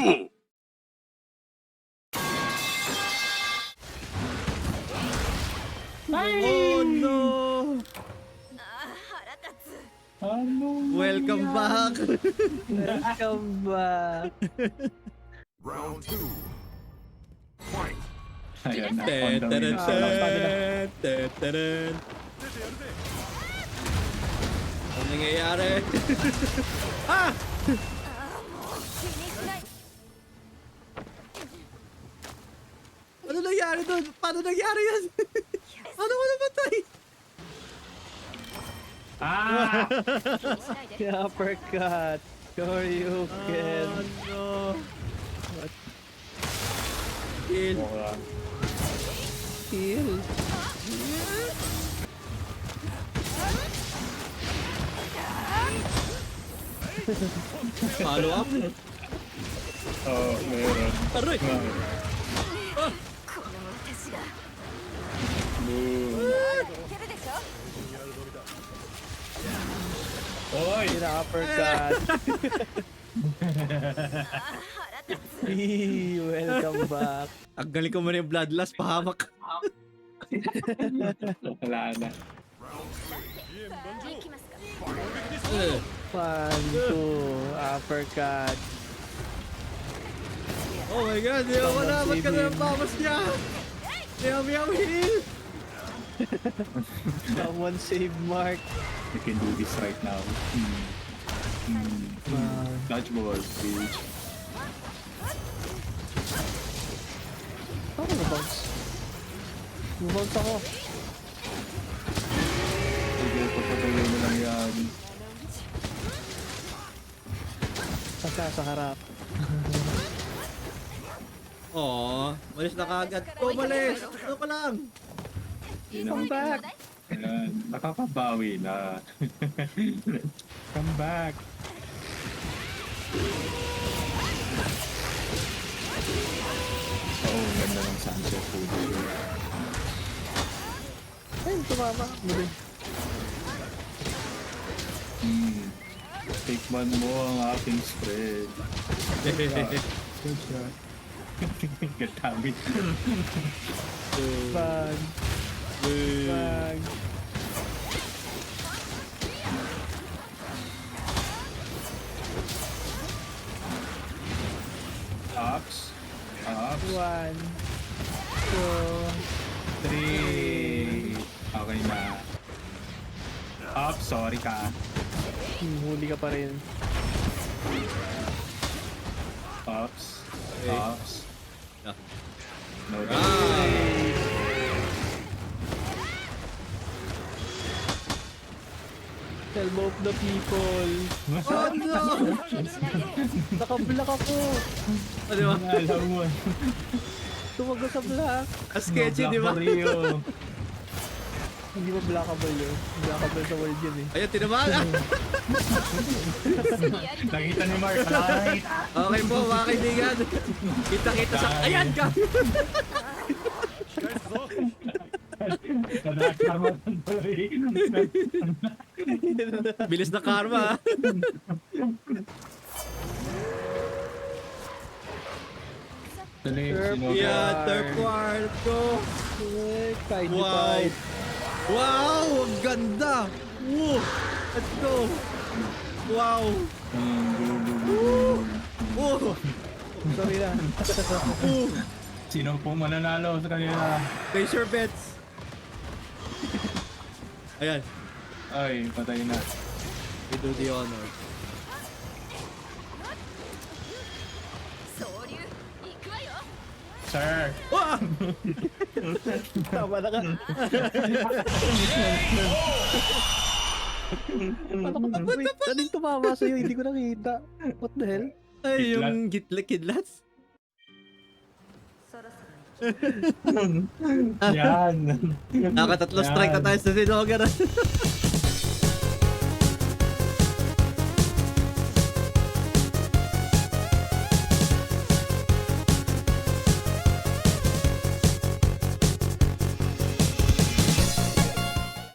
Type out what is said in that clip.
Oh no! Ano? Welcome back! Welcome back. Round 2. Fight. Ayan na, on the Tetaran, way na sila. tetaran. Ano nangyayari? Ah! Ano nangyari doon? Paano nangyari yan? Paano ko namatay? Ah! Uppercut. Shoryuken. no. Kill. Mukha. Kill. Follow up? Oo, meron. Aray! Boom. Oy! Uppercut. Welcome back. Ang galing ko mo na yung bloodlust, pahamak. Wala na. Eh, 1, 2, uppercut. Oh my god, di ako na. Ba't ka na ng bawas niya? Meow heal! Someone save Mark. We can do this right now. Dodgeball, bitch. Ako na-bounce. Na-bounce ako. Sige, papatuloy mo lang yan. Sa harap. Aw, malis na kagad. Oh, malis! Ano ka lang? Come back. Ayan, nakakabawi na. Come back. Oh, ganda ng sunset food. Ay, tumama. Muli. Tikman mo ang aking spread. Good shot. Gatamit. Bag. Bag. Ups. Ups. 1, 2. 3. Okay na. Ups, sorry ka. Huli ka pa rin. Ups. Okay. Ups. Ah. No, Elbow of the people. Oh no! Naka-block ako. Oh, di ba? alam mo. Tumago sa block. Sketchy, di ba? Rio. Hindi ba blockable yun? Blockable sa world yun eh. Ayun, tinamaan. Nakita ni Mark. Right. Okay po, mga kaibigan. Kita-kita sa... Ayan ka! Bilis na karma. Dali, Turf sino? Yeah, third quarter. Let's go. Kaiju Wow. fight. Wow, ang ganda. Woo. Let's go. Wow. Woo. Sorry na. Woo. Sino po mananalo sa kanila? Place your bets. Ayan. Ay, patay na. We do the honor. Sir! Ah! Tama na ka. Wait, anong tumama sa'yo? Hindi ko nakita. What the hell? Ay, yung kidlats. Yan! Nakatatlo strike na tayo sa Sinogaran.